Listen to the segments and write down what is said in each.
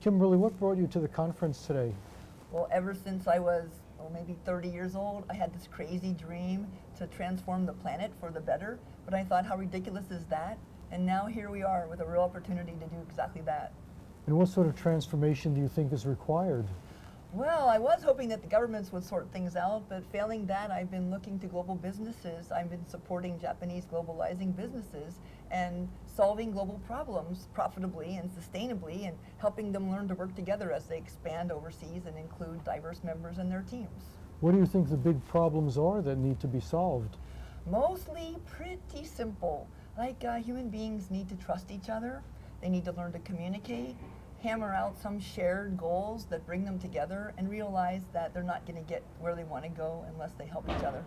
Kimberly, what brought you to the conference today? Well, ever since I was maybe 30 years old, I had this crazy dream to transform the planet for the better. But I thought, how ridiculous is that? And now here we are with a real opportunity to do exactly that. And what sort of transformation do you think is required? Well, I was hoping that the governments would sort things out, but failing that, I've been looking to global businesses. I've been supporting Japanese globalizing businesses and solving global problems profitably and sustainably and helping them learn to work together as they expand overseas and include diverse members in their teams. What do you think the big problems are that need to be solved? Mostly pretty simple. Like human beings need to trust each other. They need to learn to communicate, hammer out some shared goals that bring them together, and realize that they're not going to get where they want to go unless they help each other.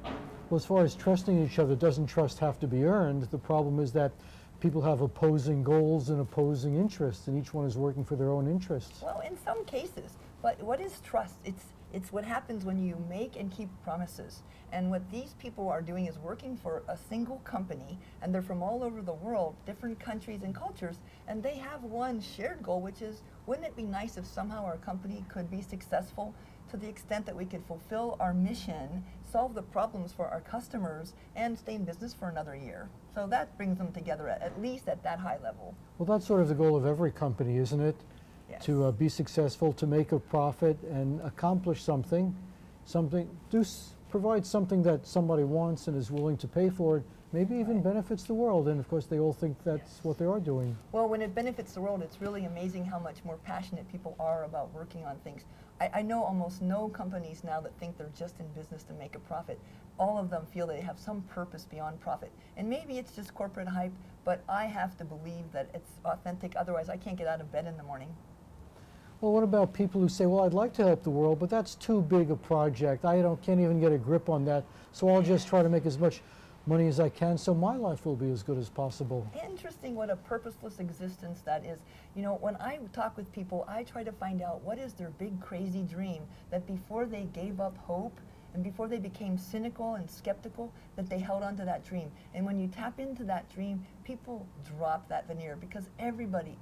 Well, as far as trusting each other, doesn't trust have to be earned? The problem is that people have opposing goals and opposing interests, and each one is working for their own interests. Well, in some cases. But what is trust? It's what happens when you make and keep promises. And what these people are doing is working for a single company, and they're from all over the world, different countries and cultures, and they have one shared goal, which is, wouldn't it be nice if somehow our company could be successful to the extent that we could fulfill our mission, solve the problems for our customers, and stay in business for another year? So that brings them together at least at that high level. Well, that's sort of the goal of every company, isn't it? Yes. To be successful, to make a profit and accomplish something, provide something that somebody wants and is willing to pay for it, maybe even benefits the world. And of course, they all think that's what they are doing. Well, when it benefits the world, it's really amazing how much more passionate people are about working on things. I know almost no companies now that think they're just in business to make a profit. All of them feel they have some purpose beyond profit. And maybe it's just corporate hype, but I have to believe that it's authentic. Otherwise, I can't get out of bed in the morning. Well, what about people who say, well, I'd like to help the world, but that's too big a project. I can't even get a grip on that, so I'll just try to make as much money as I can so my life will be as good as possible. Interesting what a purposeless existence that is. You know, when I talk with people, I try to find out what is their big crazy dream that before they gave up hope and before they became cynical and skeptical, that they held on to that dream. And when you tap into that dream, people drop that veneer, because everybody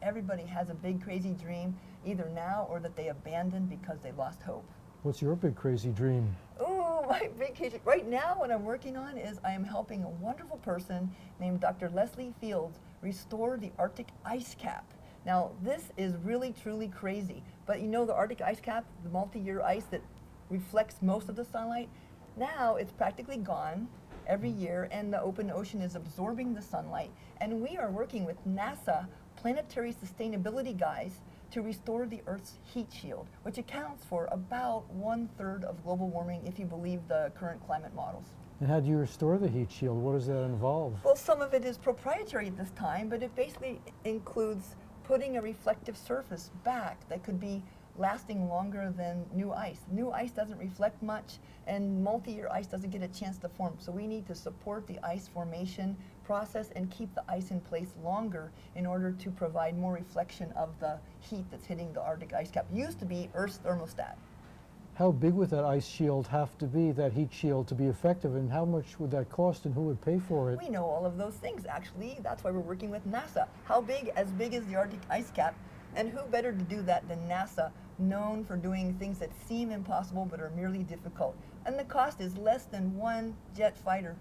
has a big crazy dream, either now or that they abandoned because they lost hope. What's your big crazy dream? Oh, my big crazy, right now what I'm working on is I am helping a wonderful person named Dr. Leslie Fields restore the Arctic ice cap. Now, this is really, truly crazy, but you know the Arctic ice cap, the multi-year ice that reflects most of the sunlight, now it's practically gone every year, and the open ocean is absorbing the sunlight. And we are working with NASA planetary sustainability guys to restore the Earth's heat shield, which accounts for about 1/3 of global warming if you believe the current climate models. And how do you restore the heat shield? What does that involve? Well, some of it is proprietary at this time, but it basically includes putting a reflective surface back that could be lasting longer than new ice. New ice doesn't reflect much, and multi-year ice doesn't get a chance to form. So we need to support the ice formation process and keep the ice in place longer in order to provide more reflection of the heat that's hitting the Arctic ice cap. It used to be Earth's thermostat. How big would that ice shield have to be, that heat shield, to be effective, and how much would that cost, and who would pay for it? We know all of those things, actually. That's why we're working with NASA. How big? As big as the Arctic ice cap. And who better to do that than NASA, known for doing things that seem impossible but are merely difficult. And the cost is less than one jet fighter.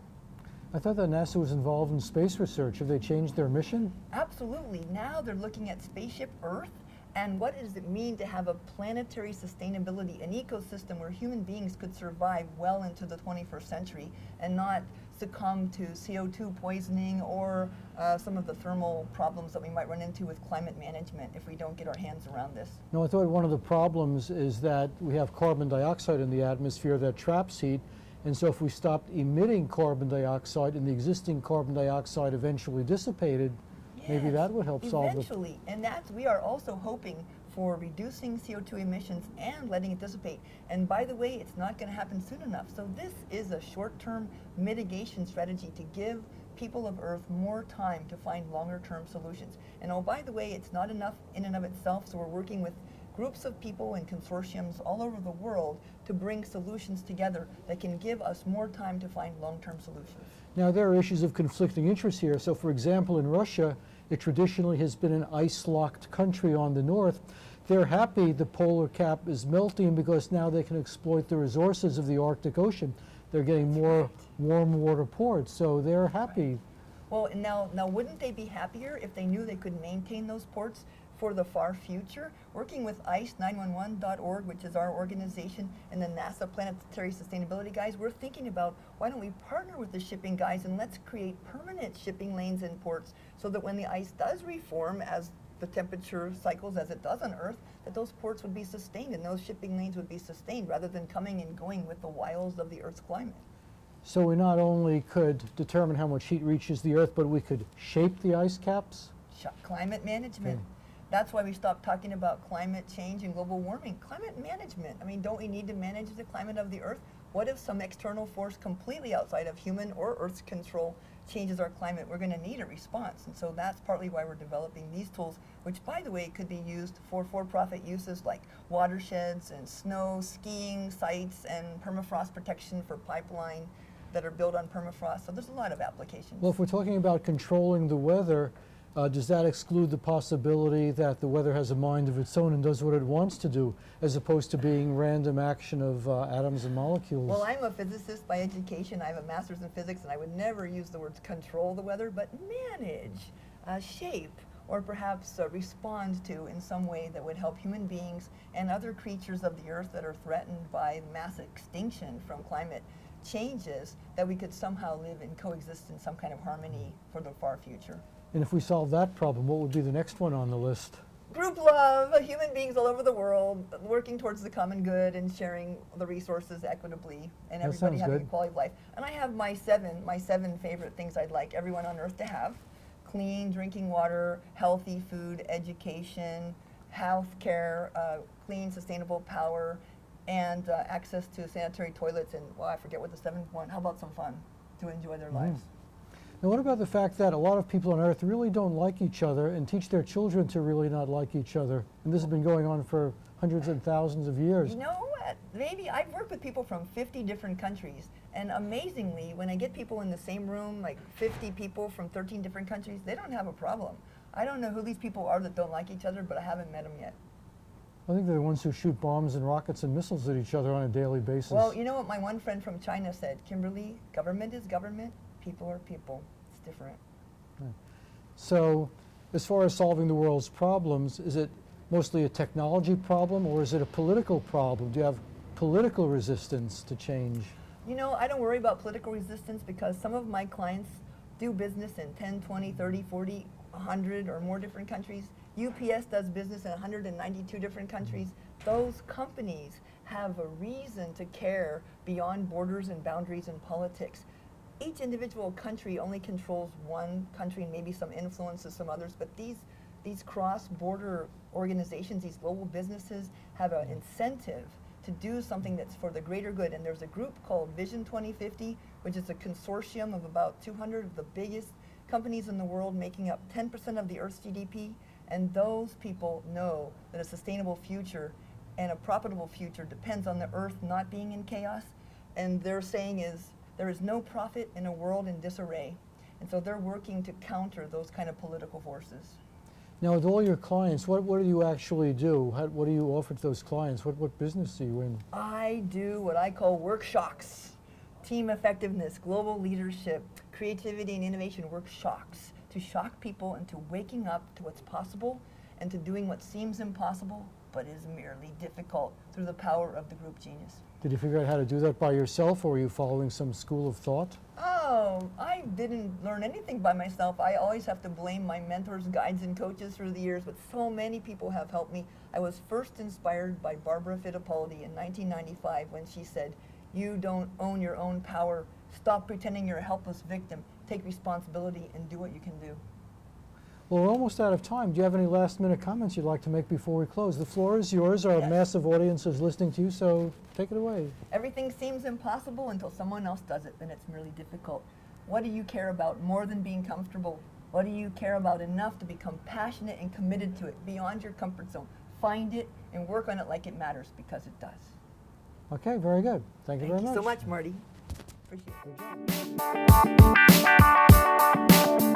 I thought that NASA was involved in space research. Have they changed their mission? Absolutely. Now they're looking at spaceship Earth, and what does it mean to have a planetary sustainability, an ecosystem where human beings could survive well into the 21st century and not succumb to CO2 poisoning or some of the thermal problems that we might run into with climate management if we don't get our hands around this. No, I thought one of the problems is that we have carbon dioxide in the atmosphere that traps heat, and so if we stopped emitting carbon dioxide and the existing carbon dioxide eventually dissipated, maybe that would help solve it. Eventually, and we are also hoping for reducing CO2 emissions and letting it dissipate. And by the way, it's not going to happen soon enough. So this is a short-term mitigation strategy to give people of Earth more time to find longer-term solutions. And oh, by the way, it's not enough in and of itself, so we're working with groups of people and consortiums all over the world to bring solutions together that can give us more time to find long-term solutions. Now, there are issues of conflicting interest here. So, for example, in Russia, it traditionally has been an ice-locked country on the north. They're happy the polar cap is melting because now they can exploit the resources of the Arctic Ocean. They're getting more warm water ports, so they're happy. Well, now wouldn't they be happier if they knew they could maintain those ports for the far future? Working with ICE911.org, which is our organization, and the NASA Planetary Sustainability guys, we're thinking about why don't we partner with the shipping guys and let's create permanent shipping lanes and ports so that when the ice does reform as the temperature cycles as it does on Earth, that those ports would be sustained and those shipping lanes would be sustained rather than coming and going with the wiles of the Earth's climate. So we not only could determine how much heat reaches the Earth, but we could shape the ice caps? Climate management. Okay. That's why we stopped talking about climate change and global warming. Climate management. I mean, don't we need to manage the climate of the Earth? What if some external force completely outside of human or Earth's control changes our climate? We're going to need a response. And so that's partly why we're developing these tools, which, by the way, could be used for-profit uses like watersheds and snow skiing sites and permafrost protection for pipeline that are built on permafrost. So there's a lot of applications. Well, if we're talking about controlling the weather, does that exclude the possibility that the weather has a mind of its own and does what it wants to do, as opposed to being random action of atoms and molecules? Well, I'm a physicist by education. I have a master's in physics, and I would never use the words control the weather, but manage, shape, or perhaps respond to in some way that would help human beings and other creatures of the Earth that are threatened by mass extinction from climate changes, that we could somehow live and coexist in some kind of harmony for the far future. And if we solve that problem, what would be the next one on the list? Group love, human beings all over the world working towards the common good and sharing the resources equitably and That everybody sounds having good. a quality of life. And I have my seven favorite things I'd like everyone on Earth to have: clean drinking water, healthy food, education, health care, clean sustainable power, and access to sanitary toilets, and well, I forget what the seventh one. How about some fun to enjoy their lives? Now, what about the fact that a lot of people on Earth really don't like each other and teach their children to really not like each other? And this has been going on for hundreds and thousands of years. You know what? Maybe I've worked with people from 50 different countries, and amazingly, when I get people in the same room, like 50 people from 13 different countries, they don't have a problem. I don't know who these people are that don't like each other, but I haven't met them yet. I think they're the ones who shoot bombs and rockets and missiles at each other on a daily basis. Well, you know what my one friend from China said, Kimberly, government is government, people are people. It's different. So, as far as solving the world's problems, is it mostly a technology problem or is it a political problem? Do you have political resistance to change? You know, I don't worry about political resistance because some of my clients do business in 10, 20, 30, 40, 100 or more different countries. UPS does business in 192 different countries. Those companies have a reason to care beyond borders and boundaries and politics. Each individual country only controls one country and maybe some influences some others, but these cross-border organizations, these global businesses have an incentive to do something that's for the greater good. And there's a group called Vision 2050, which is a consortium of about 200 of the biggest companies in the world, making up 10% of the Earth's GDP. And those people know that a sustainable future and a profitable future depends on the Earth not being in chaos. And their saying is, there is no profit in a world in disarray. And so they're working to counter those kind of political forces. Now, with all your clients, what do you actually do? What do you offer to those clients? What business are you in? I do what I call work shocks. Team effectiveness, global leadership, creativity and innovation work shocks. To shock people into waking up to what's possible and to doing what seems impossible but is merely difficult through the power of the group genius. Did you figure out how to do that by yourself, or were you following some school of thought? Oh, I didn't learn anything by myself. I always have to blame my mentors, guides, and coaches through the years, but so many people have helped me. I was first inspired by Barbara Fittipaldi in 1995 when she said, "You don't own your own power. Stop pretending you're a helpless victim. Take responsibility and do what you can do." Well, we're almost out of time. Do you have any last-minute comments you'd like to make before we close? The floor is yours. Our Yes. massive audience is listening to you, so take it away. Everything seems impossible until someone else does it, then it's merely difficult. What do you care about more than being comfortable? What do you care about enough to become passionate and committed to it beyond your comfort zone? find it, and work on it like it matters, because it does. Okay, very good. Thank you very much. Thank you so much, Marty. Appreciate it. Good job.